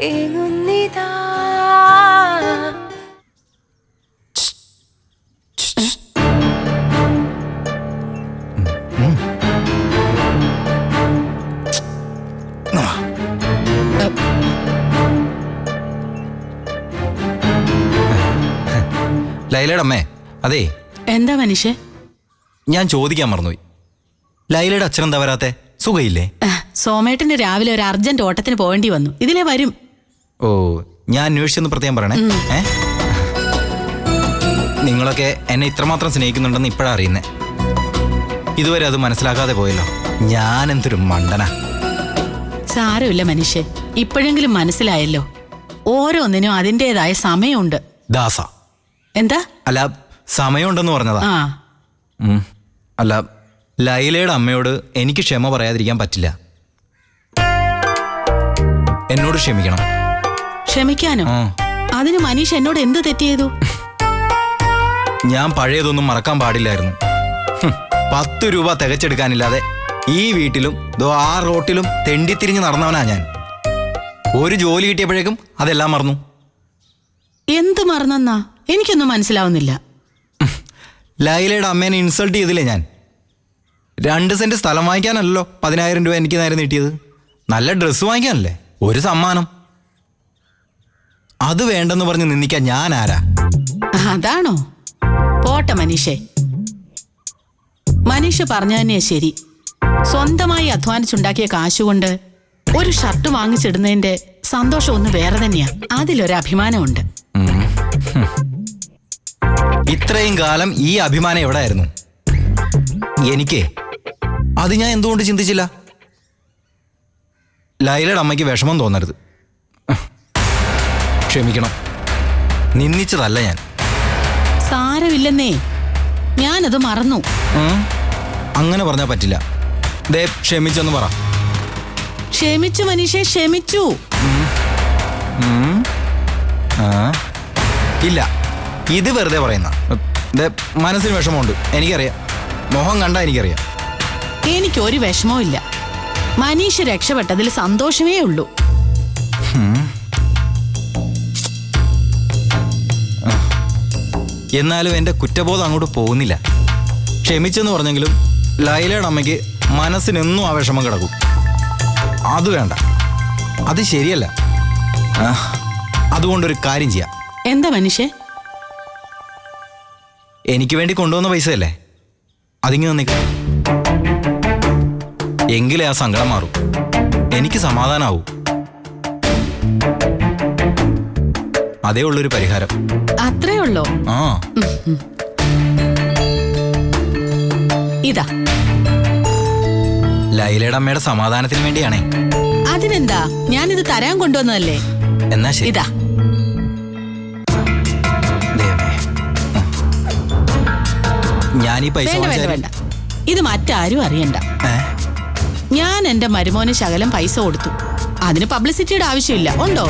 ഏങ്ങുന്നിതാ. ലൈലയുടെ അമ്മേ, അതേ. എന്താ മനുഷ്യ? ഞാൻ ചോദിക്കാൻ മറന്നുപോയി. ലൈലയുടെ അച്ഛനെന്താ വരാത്തെ? സുഖയില്ലേ? സോമേട്ടന് രാവിലെ ഒരു അർജന്റ് ഓട്ടത്തിന് പോകേണ്ടി വന്നു. ഇതിലേ വരും. ഓ, ഞാൻ അന്വേഷിച്ചെന്ന് പ്രത്യേകം പറയണേ. നിങ്ങളൊക്കെ എന്നെ ഇത്രമാത്രം സ്നേഹിക്കുന്നുണ്ടെന്ന് ഇപ്പോഴാ അറിയുന്നേ. ഇതുവരെ അത് മനസ്സിലാക്കാതെ പോയല്ലോ. ഞാൻ എന്തൊരു മണ്ടനാ. സാരമില്ല മനുഷ്യ, ഇപ്പോഴെങ്കിലും മനസ്സിലായല്ലോ. ഓരോന്നിനും അതിൻ്റെതായ സമയമുണ്ട്. ദാസ. എന്താ? അല്ല, സമയമുണ്ടെന്ന് പറഞ്ഞതാ. അല്ല, ലൈലയുടെ അമ്മയോട് എനിക്ക് ക്ഷമ പറയാതിരിക്കാൻ പറ്റില്ല. എന്നോട് ക്ഷമിക്കണം. ക്ഷമിക്കാനോ? അതിന് മനീഷ് എന്നോട് എന്ത് തെറ്റ് ചെയ്തു? ഞാൻ പഴയതൊന്നും മറക്കാൻ പാടില്ലായിരുന്നു. 10 രൂപ തികച്ചെടുക്കാനില്ലാതെ ഈ വീട്ടിലും ആ റോട്ടിലും തെണ്ടിത്തിരിഞ്ഞ് നടന്നവനാ ഞാൻ. ഒരു ജോലി കിട്ടിയപ്പോഴേക്കും അതെല്ലാം മറന്നു. എന്ത് മറന്നെന്നാ? എനിക്കൊന്നും മനസ്സിലാവുന്നില്ല. ലൈലയുടെ അമ്മേനെ ഇൻസൾട്ട് ചെയ്തില്ലേ ഞാൻ? 2 സെന്റ് സ്ഥലം വാങ്ങിക്കാനല്ലോ 10,000 രൂപ എനിക്ക് നേരെ നീട്ടിയത്. നല്ല ഡ്രസ്സ് വാങ്ങിക്കാനല്ലേ, ഒരു സമ്മാനം. അത് വേണ്ടെന്ന് പറഞ്ഞ് നിന്ദിക്കാൻ ഞാൻ ആരാ? അതാണോ? പോട്ടെ മനീഷേ. മനീഷ് പറഞ്ഞു തന്നെയാ ശരി. സ്വന്തമായി അധ്വാനിച്ചുണ്ടാക്കിയ കാശുകൊണ്ട് ഒരു ഷർട്ട് വാങ്ങിച്ചിടുന്നതിന്റെ സന്തോഷം ഒന്ന് വേറെ തന്നെയാ. അതിലൊരു അഭിമാനമുണ്ട്. ഇത്രയും കാലം ഈ അഭിമാനം എവിടെയായിരുന്നു എനിക്ക്? അത് ഞാൻ എന്തുകൊണ്ട് ചിന്തിച്ചില്ല? ലൈലയുടെ അമ്മയ്ക്ക് വിഷമം തോന്നരുത്. ക്ഷമിക്കണം, നിന്ദിച്ചതല്ല ഞാൻ. സാരമില്ലെന്നേ, ഞാനത് മറന്നു. അങ്ങനെ പറഞ്ഞാൽ പറ്റില്ല. ദേ, ക്ഷമിച്ചെന്ന് പറ. ക്ഷമിച്ചു മനീഷേ, ക്ഷമിച്ചു. ഇല്ല, ഇത് വെറുതെ പറയുന്ന. മനസ്സിന് വിഷമമുണ്ട്, എനിക്കറിയാം. മോഹം കണ്ടാ എനിക്കറിയാം. എനിക്കൊരു വിഷമവും ഇല്ല. മനീഷ് രക്ഷപ്പെട്ടതിൽ സന്തോഷമേ ഉള്ളൂ. എന്നാലും എൻ്റെ കുറ്റബോധം അങ്ങോട്ട് പോകുന്നില്ല. ക്ഷമിച്ചെന്ന് പറഞ്ഞെങ്കിലും ലൈലയുടെ അമ്മയ്ക്ക് മനസ്സിനെന്നും ആ വിഷമം കിടക്കും. അത് വേണ്ട, അത് ശരിയല്ല. അതുകൊണ്ടൊരു കാര്യം ചെയ്യാം. എന്താ മനുഷ്യ? എനിക്ക് വേണ്ടി കൊണ്ടുവന്ന പൈസയല്ലേ, അതിങ്ങ് തന്നിക്ക. എങ്കിലേ ആ സങ്കടം മാറും, എനിക്ക് സമാധാനാവും. അതേ ഉള്ളൊരു പരിഹാരം. അത്രേ ഉള്ളോ? ആ, ഇതാ. ലൈലയുടെ അമ്മയുടെ സമാധാനത്തിന് വേണ്ടിയാണേ. അതിനെന്താ, ഞാനിത് തരാൻ കൊണ്ടുവന്നതല്ലേ. എന്നാ ശരി. ഇതാ. ഞാനീ പൈസ വേണ്ട, ഇത് മറ്റാരും അറിയണ്ട. ഞാൻ എന്റെ മരുമോന് ശകലം പൈസ കൊടുത്തു. അതിന് പബ്ലിസിറ്റിയുടെ ആവശ്യമില്ല. ഉണ്ടോ?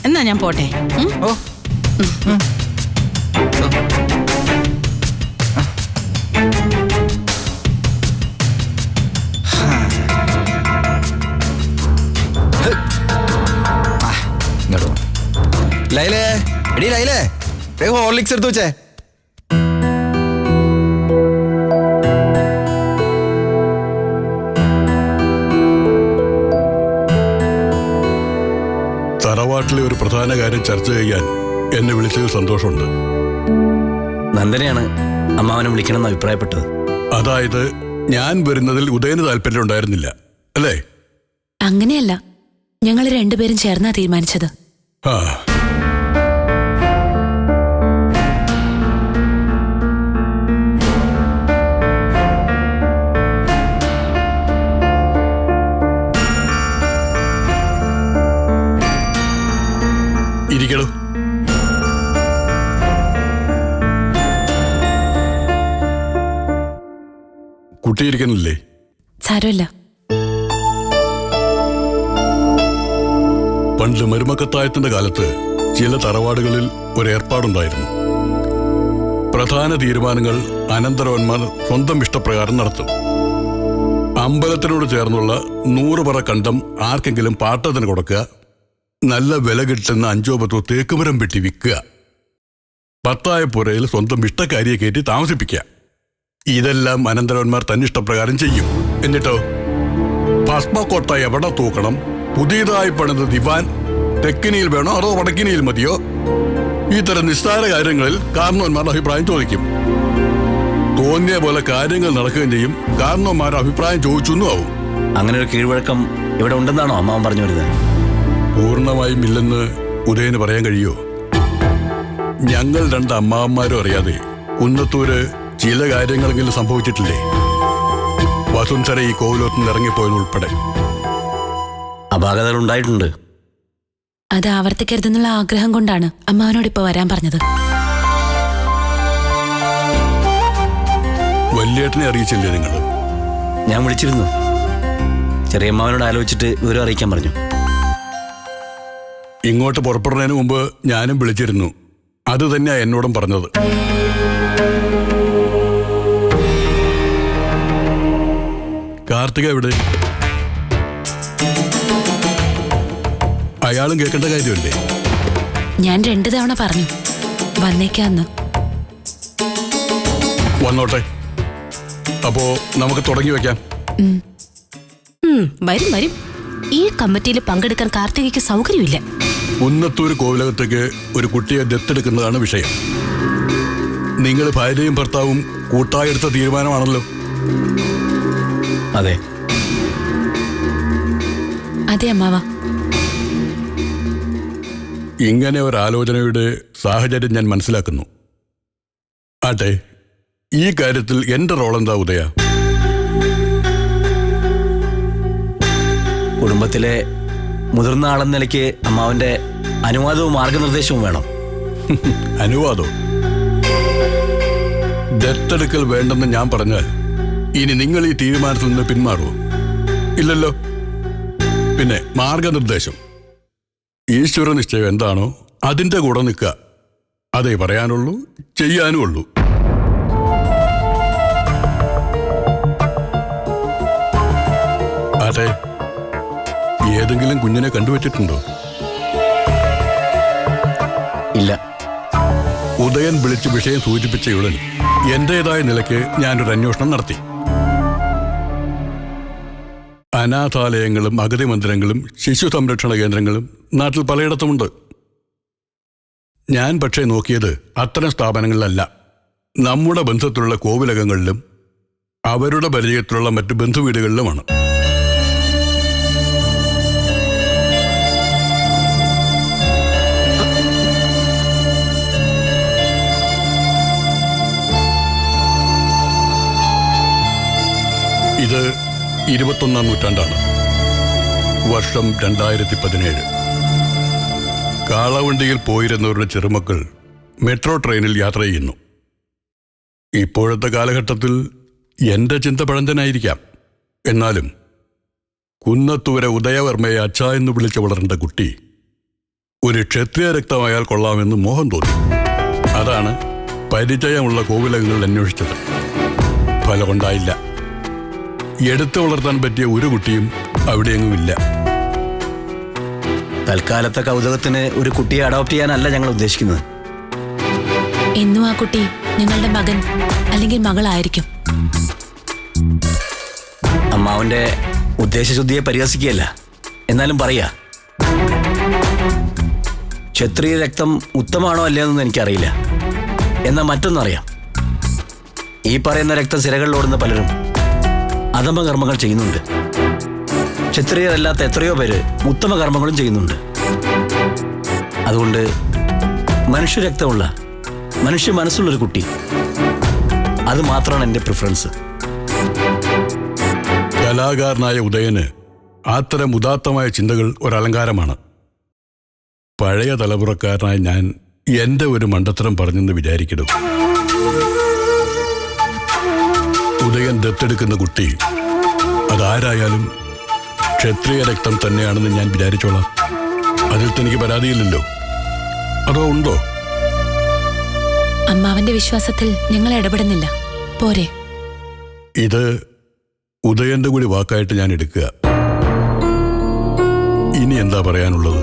എന്നാ ഞാൻ പോട്ടെ. ലൈലേ, എടീ ലൈലേ, ഹോർലിക്സ് എടുത്തു വെച്ചേ. തറവാട്ടിലെ ഒരു പ്രധാന കാര്യം ചർച്ച ചെയ്യാൻ എന്നെ വിളിച്ചതിൽ സന്തോഷമുണ്ട്. നന്ദനെയാണ് അമ്മാവനെ വിളിക്കണമെന്ന് അഭിപ്രായപ്പെട്ടത്. അതായത് ഞാൻ വരുന്നതിൽ ഉദയന് താല്പര്യം ഉണ്ടായിരുന്നില്ല അല്ലേ? അങ്ങനെയല്ല, ഞങ്ങൾ രണ്ടുപേരും ചേർന്നാ തീരുമാനിച്ചത്. ഇരിക്കടോ. കുട്ടിയിരിക്കണില്ലേ? സാരമില്ല. പണ്ട് മരുമക്കത്തായത്തിന്റെ കാലത്ത് ചില തറവാടുകളിൽ ഒരു ഏർപ്പാടുണ്ടായിരുന്നു. പ്രധാന തീരുമാനങ്ങൾ അനന്തരവന്മാർ സ്വന്തം ഇഷ്ടപ്രകാരം നടത്തും. അമ്പലത്തിനോട് ചേർന്നുള്ള 100 പറ കണ്ടം ആർക്കെങ്കിലും പാട്ടത്തിന് കൊടുക്കുക, നല്ല വില കിട്ടുന്ന 5-10 തേക്കുമരം വെട്ടി വിൽക്കുക, 10 പുരയിൽ സ്വന്തം ഇഷ്ടക്കാരിയെ കയറ്റി താമസിപ്പിക്കുക. ഇതെല്ലാം അനന്തരവന്മാർ തന്നിഷ്ടപ്രകാരം ചെയ്യും. എന്നിട്ടോ ഭസ്മക്കോട്ട എവിടെ തൂക്കണം, പുതിയതായി പണിത് ദിവാൻ തെക്കിനിയിൽ വേണോ അതോ വടക്കിനിയിൽ മതിയോ, ഇത്തരം നിസ്സാര കാര്യങ്ങളിൽ കാരണവന്മാരുടെ അഭിപ്രായം ചോദിക്കും. തോന്നിയ പോലെ കാര്യങ്ങൾ നടക്കുകയും ചെയ്യും. കാരണവന്മാരുടെ അഭിപ്രായം ചോദിച്ചു ആവും. അങ്ങനെ ഒരു കീഴ്വഴക്കം ഇവിടെ ഉണ്ടെന്നാണോ അമ്മാവൻ പറഞ്ഞു വരുന്നത്? പൂർണ്ണമായും ഇല്ലെന്ന് ഉദയന് പറയാൻ കഴിയോ? ഞങ്ങൾ 2 അമ്മാവന്മാരും അറിയാതെ കുന്നത്തൂര് ചില കാര്യങ്ങളെങ്കിലും സംഭവിച്ചിട്ടില്ലേ? വസുന്ധര ഈ കോവിലോത്തുനിന്ന് ഇറങ്ങിപ്പോയതുൾപ്പെടെ അപാകതകൾ ഉണ്ടായിട്ടുണ്ട്. അത് ആവർത്തിക്കരുതെന്നുള്ള ആഗ്രഹം കൊണ്ടാണ് അമ്മാവനോട് ഇപ്പൊ വരാൻ പറഞ്ഞത്. വല്യേട്ടനെ അറിയിച്ചില്ലേ നിങ്ങൾ? ഞാൻ വിളിച്ചിരുന്നു. ചെറിയമ്മാവനോട് ആലോചിച്ചിട്ട് വിവരം അറിയിക്കാൻ പറഞ്ഞു. ഇങ്ങോട്ട് പുറപ്പെടുന്നതിന് മുമ്പ് ഞാനും വിളിച്ചിരുന്നു. അത് തന്നെയാ എന്നോടും പറഞ്ഞത്. കാർത്തിക എവിടെ? അയാളും കേൾക്കേണ്ട കാര്യമല്ലേ? ഞാൻ 2 തവണ പറഞ്ഞു വന്നേക്കാന്ന്. വന്നോട്ടെ. അപ്പോ നമുക്ക് തുടങ്ങി വെക്കാം. വരും വരും. ഈ കമ്മിറ്റിയിൽ പങ്കെടുക്കാൻ കാർത്തികയ്ക്ക് സൗകര്യമില്ല. കുന്നത്തൂർ കോവിലകത്തേക്ക് ഒരു കുട്ടിയെ ദത്തെടുക്കുന്നതാണ് വിഷയം. നിങ്ങൾ ഭാര്യയും ഭർത്താവും കൂട്ടായെടുത്ത തീരുമാനമാണല്ലോ. അതെ അതെ അമ്മാവ. ഇങ്ങനെ ഒരു ആലോചനയുടെ സാഹചര്യം ഞാൻ മനസ്സിലാക്കുന്നു. ആട്ടെ, ഈ കാര്യത്തിൽ എന്റെ റോൾ എന്താ ഉദയ? കുടുംബത്തിലെ മുതിർന്ന ആളെന്ന നിലയ്ക്ക് അമ്മാവന്റെ അനുവാദവും മാർഗനിർദ്ദേശവും വേണം. അനുവാദോ? ദത്തെടുക്കൽ വേണ്ടെന്ന് ഞാൻ പറഞ്ഞാൽ ഇനി നിങ്ങൾ ഈ തീരുമാനത്തിൽ നിന്ന് പിന്മാറുമോ? ഇല്ലല്ലോ. പിന്നെ മാർഗനിർദ്ദേശം, ഈശ്വര നിശ്ചയം എന്താണോ അതിന്റെ കൂടെ നിൽക്കുക. അതേ പറയാനുള്ളൂ, ചെയ്യാനും ഉള്ളൂ. അതെ, ഏതെങ്കിലും കുഞ്ഞിനെ കണ്ടുവച്ചിട്ടുണ്ടോ? ഇല്ല. ഉദയൻ വിളിച്ച് വിഷയം സൂചിപ്പിച്ചയുടൻ എന്റേതായ നിലയ്ക്ക് ഞാനൊരു അന്വേഷണം നടത്തി. അനാഥാലയങ്ങളും അഗതി മന്ദിരങ്ങളും ശിശു സംരക്ഷണ കേന്ദ്രങ്ങളും നാട്ടിൽ പലയിടത്തുമുണ്ട്. ഞാൻ പക്ഷേ നോക്കിയത് അത്തരം സ്ഥാപനങ്ങളിലല്ല, നമ്മുടെ ബന്ധത്തിലുള്ള കോവിലകങ്ങളിലും അവരുടെ പരിചയത്തിലുള്ള മറ്റു ബന്ധുവീടുകളിലുമാണ്. ഇത് 21-ാം നൂറ്റാണ്ടാണ്. വർഷം 2017. കാളവണ്ടിയിൽ പോയിരുന്നവരുടെ ചെറുമക്കൾ മെട്രോ ട്രെയിനിൽ യാത്ര ചെയ്യുന്നു. ഇപ്പോഴത്തെ കാലഘട്ടത്തിൽ എന്റെ ചിന്ത പഴഞ്ചനായിരിക്കാം. എന്നാലും കുന്നത്തൂരെ ഉദയവർമ്മയെ അച്ഛ എന്ന് വിളിച്ച് വളരേണ്ട കുട്ടി ഒരു ക്ഷത്രിയ രക്തമായാൽ കൊള്ളാമെന്ന് മോഹം തോന്നി. അതാണ് പരിചയമുള്ള കോവിലകങ്ങൾ അന്വേഷിച്ചത്. ഫലമുണ്ടായില്ല. എടുത്തു വളർത്താൻ പറ്റിയ ഒരു കുട്ടിയും അവിടെയെങ്ങുമില്ല. തൽക്കാലത്തെ കൗതുകത്തിന് ഒരു കുട്ടിയെ അഡോപ്റ്റ് ചെയ്യാനല്ല ഞങ്ങൾ ഉദ്ദേശിക്കുന്നത്. എന്നും ആ കുട്ടി ഞങ്ങളുടെ മകൻ അല്ലെങ്കിൽ മകളായിരിക്കും. അമ്മാവന്റെ ഉദ്ദേശശുദ്ധിയെ പരിഹസിക്കുകയല്ല, എന്നാലും പറയാ, ക്ഷത്രിയ രക്തം ഉത്തമാണോ അല്ലയെന്നൊന്നും എനിക്കറിയില്ല. എന്നാൽ മറ്റൊന്നറിയാം, ഈ പറയുന്ന രക്തം സിരകളിലോടുന്ന പലരും അധമകർമ്മങ്ങൾ ചെയ്യുന്നുണ്ട്. ക്ഷത്രിയരല്ലാത്ത എത്രയോ പേര് ഉത്തമ കർമ്മങ്ങളും ചെയ്യുന്നുണ്ട്. അതുകൊണ്ട് മനുഷ്യരക്തമുള്ള മനുഷ്യ മനസ്സുള്ളൊരു കുട്ടി, അത് മാത്രമാണ് എൻ്റെ പ്രിഫറൻസ്. കലാകാരനായ ഉദയന് അത്തരം ഉദാത്തമായ ചിന്തകൾ ഒരലങ്കാരമാണ്. പഴയ തലമുറക്കാരനായ ഞാൻ എന്റെ ഒരു മണ്ടത്തരം പറഞ്ഞെന്ന് വിചാരിക്കണം. ഉദയൻ ദത്തെടുക്കുന്ന കുട്ടി അതാരായാലും ക്ഷത്രിയ രക്തം തന്നെയാണെന്ന് ഞാൻ വിചാരിച്ചോളാം. അതിൽ തനിക്ക് പരാതിയില്ലല്ലോ, അതോ ഉണ്ടോ? അമ്മാവന്റെ വിശ്വാസത്തിൽ ഞങ്ങൾ ഇടപെടുന്നില്ല, പോരെ? ഇത് ഉദയന്റെ കൂടി വാക്കായിട്ട് ഞാൻ എടുക്കുക. ഇനി എന്താ പറയാനുള്ളത്?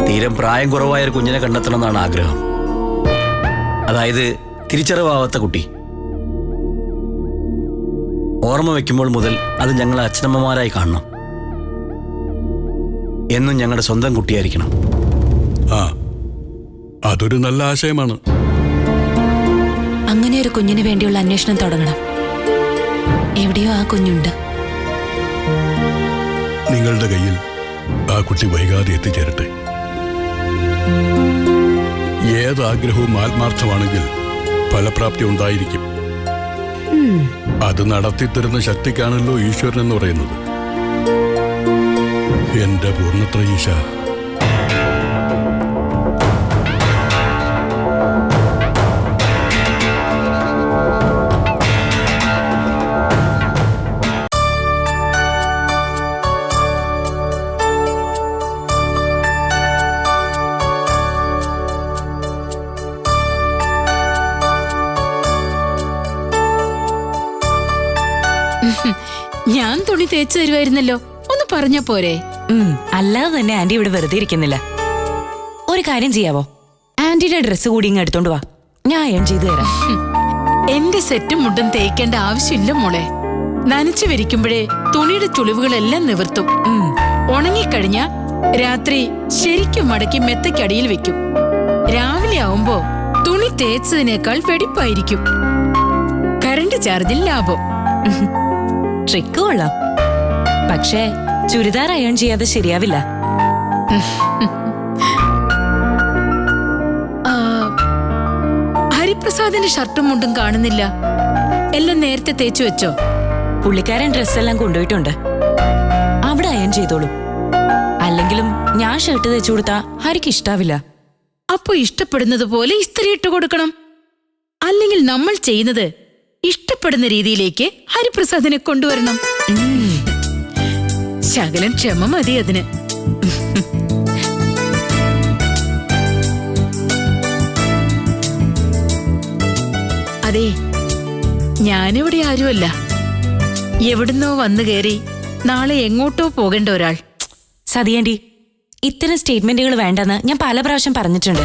തീരം പ്രായം കുറവായ ഒരു കുഞ്ഞിനെ കണ്ടെത്തണമെന്നാണ് ആഗ്രഹം. അതായത് തിരിച്ചറിവാവാത്ത കുട്ടി. ഓർമ്മ വെക്കുമ്പോൾ മുതൽ അത് ഞങ്ങളെ അച്ഛനമ്മമാരായി കാണണം. എന്നും ഞങ്ങളുടെ സ്വന്തം കുട്ടിയായിരിക്കണം. ആ, അതൊരു നല്ല ആശയമാണ്. അങ്ങനെ ഒരു കുഞ്ഞിന് വേണ്ടിയുള്ള അന്വേഷണം തുടങ്ങണം. എവിടെയോ ആ കുഞ്ഞുണ്ട്. നിങ്ങളുടെ കയ്യിൽ ആ കുട്ടി വൈകാതെ എത്തിച്ചേരട്ടെ. ഏതാഗ്രഹവും ആത്മാർത്ഥമാണെങ്കിൽ ഫലപ്രാപ്തി ഉണ്ടായിരിക്കും. അത് നടത്തിത്തരുന്ന ശക്തിക്കാണല്ലോ ഈശ്വരൻ എന്ന് പറയുന്നത്. എന്റെ പൂർണ്ണത്ര ഈശ. ഞാൻ തുണി തേച്ചു തരുമായിരുന്നല്ലോ, ഒന്ന് പറഞ്ഞ പോരെ? അല്ലാതെ തന്നെ ആന്റി ഇവിടെ വെറുതെ ഇരിക്കുന്നില്ല. ഒരു കാര്യം ചെയ്യാവോ, ആന്റിയുടെ ഡ്രസ്സ് കൂടി ഇങ്ങ് എടുത്തോണ്ട് വാ, ഞാൻ അയൺ ചെയ്തു തരാം. എന്റെ സെറ്റും മുണ്ടും തേക്കേണ്ട ആവശ്യമില്ല മോളെ. നനച്ചു വിരിക്കുമ്പോഴേ തുണിയുടെ ചുളിവുകളെല്ലാം നിവർത്തും. ഉണങ്ങിക്കഴിഞ്ഞ രാത്രി ശരിക്കും മടക്കി മെത്തക്കടിയിൽ വെക്കും. രാവിലെ ആവുമ്പോ തുണി തേച്ചതിനേക്കാൾ വെടിപ്പായിരിക്കും. കറണ്ട് ചാർജിൽ ലാഭം. ട്രിക്ക് കൊള്ളാം. പക്ഷേ ചുരിദാർ അയൺ ചെയ്യാതെ ശരിയാവില്ല. ഹരിപ്രസാദിന്റെ ഷർട്ടും മുണ്ടും കാണുന്നില്ല. എല്ലാം നേരത്തെ തേച്ചു വെച്ചോ? പുള്ളിക്കാരൻ ഡ്രസ്സെല്ലാം കൊണ്ടുപോയിട്ടുണ്ട്. അവിടെ അയൺ ചെയ്തോളും. അല്ലെങ്കിലും ഞാൻ ഷർട്ട് തേച്ചു കൊടുത്താ ഹരിക്ക് ഇഷ്ടാവില്ല. അപ്പൊ ഇഷ്ടപ്പെടുന്നത് പോലെ ഇസ്തിരി ഇട്ട് കൊടുക്കണം. അല്ലെങ്കിൽ നമ്മൾ ചെയ്യുന്നത് ഇഷ്ടപ്പെടുന്ന രീതിയിലേക്ക് ഹരിപ്രസാദിനെ കൊണ്ടുവരണം. ശകലം ക്ഷമ മതി അതിന്. അതെ, ഞാനിവിടെ ആരുമല്ല. എവിടുന്നോ വന്നു കയറി നാളെ എങ്ങോട്ടോ പോകേണ്ട ഒരാൾ. സതിയാന്റി, ഇത്തരം സ്റ്റേറ്റ്മെന്റുകൾ വേണ്ടെന്ന് ഞാൻ പല പ്രാവശ്യം പറഞ്ഞിട്ടുണ്ട്.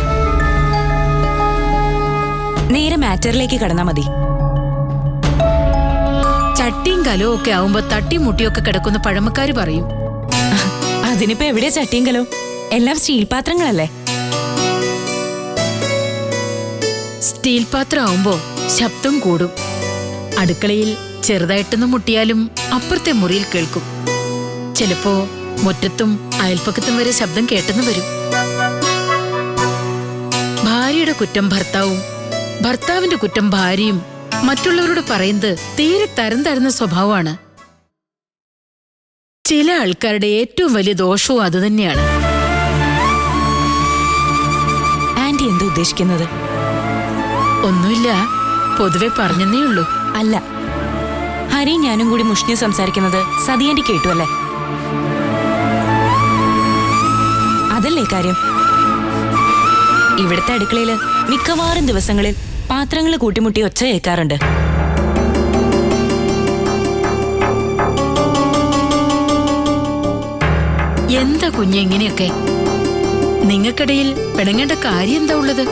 നേരെ മാറ്ററിലേക്ക് കടന്നാ മതി. ചട്ടിയും കലവും ഒക്കെ ആവുമ്പോ തട്ടിമുട്ടിയൊക്കെ കിടക്കുന്ന പഴമക്കാര് പറയും. അതിനിപ്പോ എവിടെയാ ചട്ടിയും കലോ? എല്ലാം സ്റ്റീൽ പാത്രങ്ങളല്ലേ. സ്റ്റീൽ പാത്രം ആവുമ്പോ ശബ്ദം കൂടും. അടുക്കളയിൽ ചെറുതായിട്ടൊന്ന് മുട്ടിയാലും അപ്പുറത്തെ മുറിയിൽ കേൾക്കും. ചിലപ്പോ മുറ്റത്തും അയൽപ്പക്കത്തും വരെ ശബ്ദം കേട്ടെന്ന് വരും. ഭാര്യയുടെ കുറ്റം ഭർത്താവും ഭർത്താവിന്റെ കുറ്റം ഭാര്യയും മറ്റുള്ളവരോട് പറയുന്നത് തീരെ തരം തരുന്ന സ്വഭാവമാണ്. ചില ആൾക്കാരുടെ ഏറ്റവും വലിയ ദോഷവും അതുതന്നെയാണ്. ആന്റി എന്താ ഉദ്ദേശിക്കുന്നത്? ഒന്നുമില്ല, പൊതുവെ പറഞ്ഞെന്നേ ഉള്ളൂ. അല്ല, ഹരി ഞാനും കൂടി മുഷ്ണി സംസാരിക്കുന്നത് സതിയാന്റി കേട്ടു അല്ലേ? അതല്ലേ കാര്യം? ഇവിടുത്തെ അടുക്കളയില് മിക്കവാറും ദിവസങ്ങളിൽ പാത്രങ്ങൾ കൂട്ടിമുട്ടി ഒച്ച കേൾക്കാറുണ്ട്. എന്താ കുഞ്ഞ് ഇങ്ങനെയൊക്കെ? നിങ്ങൾക്കിടയിൽ പിണങ്ങേണ്ട കാര്യം എന്താ ഉള്ളത്?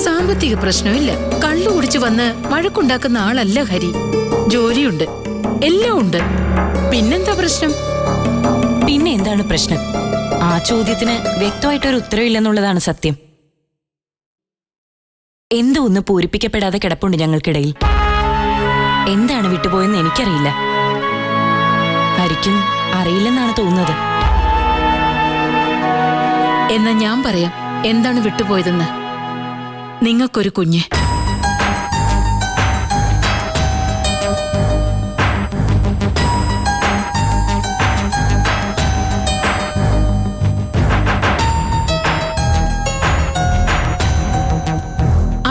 സാമ്പത്തിക പ്രശ്നമില്ല. കള്ളു കുടിച്ചു വന്ന് വഴക്കുണ്ടാക്കുന്ന ആളല്ല ഹരി. ജോലിയുണ്ട്, എല്ലാം ഉണ്ട്. പിന്നെന്താ പ്രശ്നം? പിന്നെ എന്താണ് പ്രശ്നം? ആ ചോദ്യത്തിന് വ്യക്തമായിട്ടൊരു ഉത്തരവില്ലെന്നുള്ളതാണ് സത്യം. എന്തോ ഒന്ന് പൂരിപ്പിക്കപ്പെടാതെ കിടപ്പുണ്ട് ഞങ്ങൾക്കിടയിൽ. എന്താണ് വിട്ടുപോയെന്ന് എനിക്കറിയില്ല. ഹരിക്കും അറിയില്ലെന്നാണ് തോന്നുന്നത്. എന്നാ ഞാൻ പറയാം എന്താണ് വിട്ടുപോയതെന്ന്. നിങ്ങൾക്കൊരു കുഞ്ഞ്.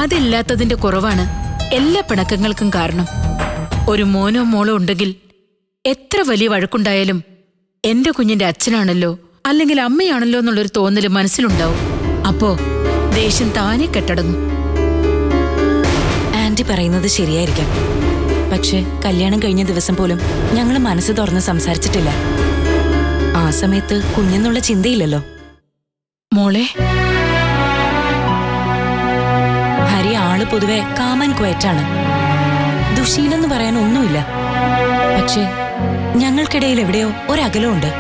അതില്ലാത്തതിന്റെ കുറവാണ് എല്ലാ പിണക്കങ്ങൾക്കും കാരണം. ഒരു മോനോ മോളോ ഉണ്ടെങ്കിൽ എത്ര വലിയ വഴക്കുണ്ടായാലും എന്റെ കുഞ്ഞിന്റെ അച്ഛനാണല്ലോ അല്ലെങ്കിൽ അമ്മയാണല്ലോ എന്നുള്ളൊരു തോന്നല് മനസ്സിലുണ്ടാവും. അപ്പോ ദേഷ്യം താനെ കെട്ടടങ്ങും. ആന്റി പറയുന്നത് ശരിയായിരിക്കാം. പക്ഷെ കല്യാണം കഴിഞ്ഞ ദിവസം പോലും ഞങ്ങൾ മനസ്സ് തുറന്ന് സംസാരിച്ചിട്ടില്ല. ആ സമയത്ത് കുഞ്ഞെന്നുള്ള ചിന്തയില്ലല്ലോ. മോളെ, ഹരി ആള് പൊതുവെ കാമൻ ക്വയറ്റാണ്. ദുശീലെന്ന് പറയാൻ ഒന്നുമില്ല. പക്ഷെ ഞങ്ങൾക്കിടയിൽ എവിടെയോ ഒരകലമുണ്ട്.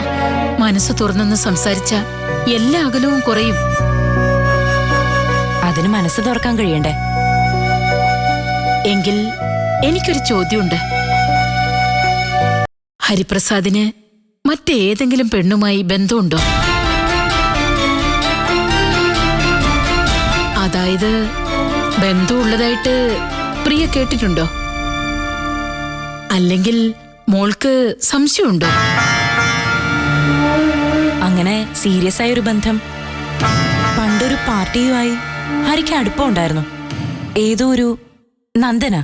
മനസ്സ് തുറന്നൊന്ന് സംസാരിച്ച എല്ലാ അകലവും കുറയും. അതിന് മനസ്സ് തുറക്കാൻ കഴിയണ്ടേ? എങ്കിൽ എനിക്കൊരു ചോദ്യമുണ്ട്. ഹരിപ്രസാദിന് മറ്റേതെങ്കിലും പെണ്ണുമായി ബന്ധമുണ്ടോ? അതായത് ബന്ധമുള്ളതായിട്ട് പ്രിയ കേട്ടിട്ടുണ്ടോ? അല്ലെങ്കിൽ മോൾക്ക് സംശയമുണ്ടോ? അങ്ങനെ സീരിയസ് ആയ ഒരു ബന്ധം പണ്ടൊരു പാർട്ടിയുമായി ഹരിക്ക് അടുപ്പമുണ്ടായിരുന്നു. ഏതോ ഒരു നന്ദന.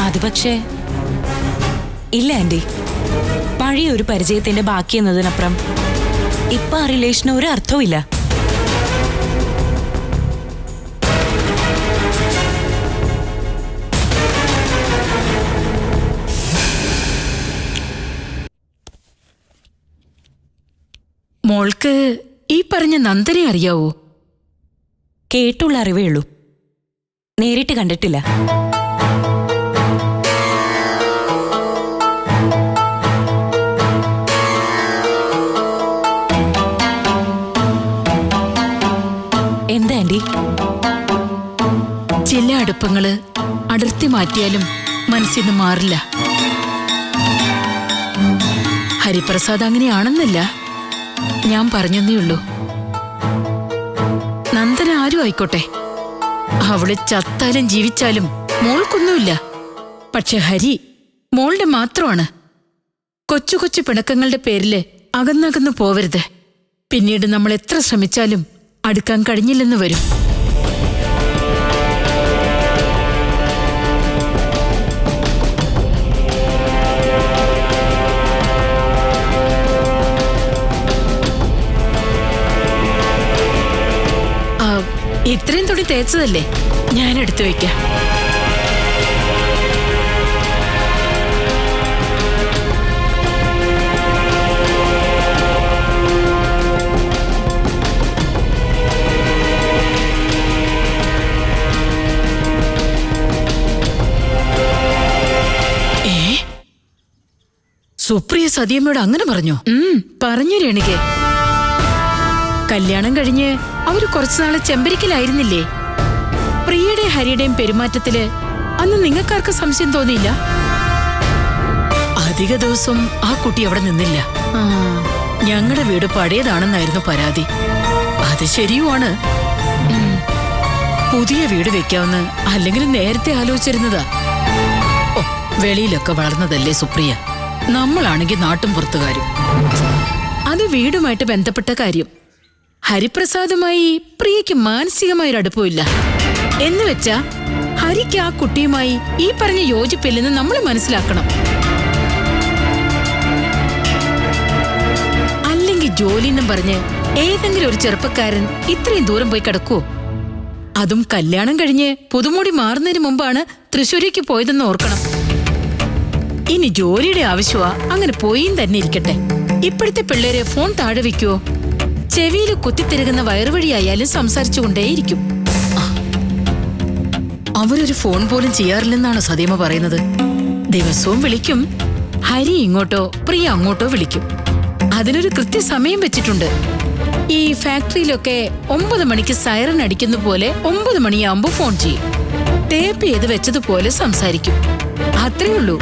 അത് പക്ഷേ ഇല്ല ആന്റി. പഴയ ഒരു പരിചയത്തിന്റെ ബാക്കി എന്നതിനപ്പുറം ഇപ്പൊ ആ റിലേഷന് ഒരു അർത്ഥവുമില്ല. മോൾക്ക് ഈ പറഞ്ഞ നന്ദനെ അറിയാവോ? കേട്ടുള്ള അറിവേ ഉള്ളൂ, നേരിട്ട് കണ്ടിട്ടില്ല. എന്താ ആന്റി? ചില അടുപ്പങ്ങള് അതിർത്തി മാറ്റിയാലും മനസ്സിന്ന് മാറില്ല. ഹരിപ്രസാദ് അങ്ങനെയാണെന്നല്ല, ഞാൻ പറഞ്ഞെന്നേ ഉള്ളൂ. നന്ദന ആരും ആയിക്കോട്ടെ, അവള് ചത്താലും ജീവിച്ചാലും മോൾക്കൊന്നുമില്ല. പക്ഷെ ഹരി മോളുടെ മാത്രമാണ്. കൊച്ചു കൊച്ചു പിണക്കങ്ങളുടെ പേരില് അകന്നകന്നു പോവരുത്. പിന്നീട് നമ്മൾ എത്ര ശ്രമിച്ചാലും അടുക്കാൻ കഴിഞ്ഞില്ലെന്ന് വരും. ഇത്രയും തുണി തേച്ചതല്ലേ, ഞാൻ എടുത്തു വയ്ക്കാം. സുപ്രിയ സതിയമ്മയോട് അങ്ങനെ പറഞ്ഞു? പറഞ്ഞു രണികെ. കല്യാണം കഴിഞ്ഞ് അവര് കുറച്ചുനാള് ചെമ്പരിക്കലായിരുന്നില്ലേ? പ്രിയയുടെയും ഹരിയുടെയും പെരുമാറ്റത്തില് അന്ന് നിങ്ങൾക്കാർക്ക് സംശയം തോന്നിയില്ല? അധിക ദിവസം ആ കുട്ടി അവിടെ നിന്നില്ല. ഞങ്ങളുടെ വീട് പഴയതാണെന്നായിരുന്നു പരാതി. അത് ശരിയുമാണ്. പുതിയ വീട് വെക്കാവുന്ന അല്ലെങ്കിൽ നേരത്തെ ആലോചിച്ചിരുന്നതാ. ഓ, വെളിയിലൊക്കെ വളർന്നതല്ലേ സുപ്രിയ. നമ്മളാണെങ്കിൽ നാട്ടും പുറത്തുകാരും. അത് വീടുമായിട്ട് ബന്ധപ്പെട്ട കാര്യം. ഹരിപ്രസാദുമായി പ്രിയയ്ക്ക് മാനസികമായൊരടുപ്പമില്ല. എന്ന് വെച്ചാ ഹരിക്ക് ആ കുട്ടിയുമായി ഈ പറഞ്ഞ യോജിപ്പില്ലെന്ന് നമ്മൾ മനസ്സിലാക്കണം. അല്ലെങ്കിൽ ജോലിന്നും പറഞ്ഞ് ഏതെങ്കിലും ഒരു ചെറുപ്പക്കാരൻ ഇത്രയും ദൂരം പോയി കിടക്കുവോ? അതും കല്യാണം കഴിഞ്ഞ് പുതുമോടി മാറുന്നതിന് മുമ്പാണ് തൃശ്ശൂരേക്ക് പോയതെന്ന് ഓർക്കണം. ഇനി ജോലിയുടെ ആവശ്യമാ, അങ്ങനെ പോയും തന്നെ ഇരിക്കട്ടെ. ഇപ്പോഴത്തെ പിള്ളേരെ ഫോൺ താഴെ വെക്കുവോ? ചെവിയിൽ കുത്തിത്തിരുകുന്ന വയറുവഴിയായാലും സംസാരിച്ചുകൊണ്ടേയിരിക്കും. അവരൊരു ഫോൺ പോലും ചെയ്യാറില്ലെന്നാണ് സതീമ പറയുന്നത്. ദിവസവും വിളിക്കും. ഹരി ഇങ്ങോട്ടോ പ്രിയ അങ്ങോട്ടോ വിളിക്കും. അതിനൊരു കൃത്യസമയം വെച്ചിട്ടുണ്ട്. ഈ ഫാക്ടറിയിലൊക്കെ 9 മണിക്ക് സൈറൻ അടിക്കുന്ന പോലെ 9 മണിയാവുമ്പോ ഫോൺ ചെയ്യും. ടേപ്പ് ചെയ്ത് വെച്ചതുപോലെ സംസാരിക്കും. അത്രേ ഉള്ളൂ.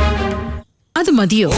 അത് മതിയോ?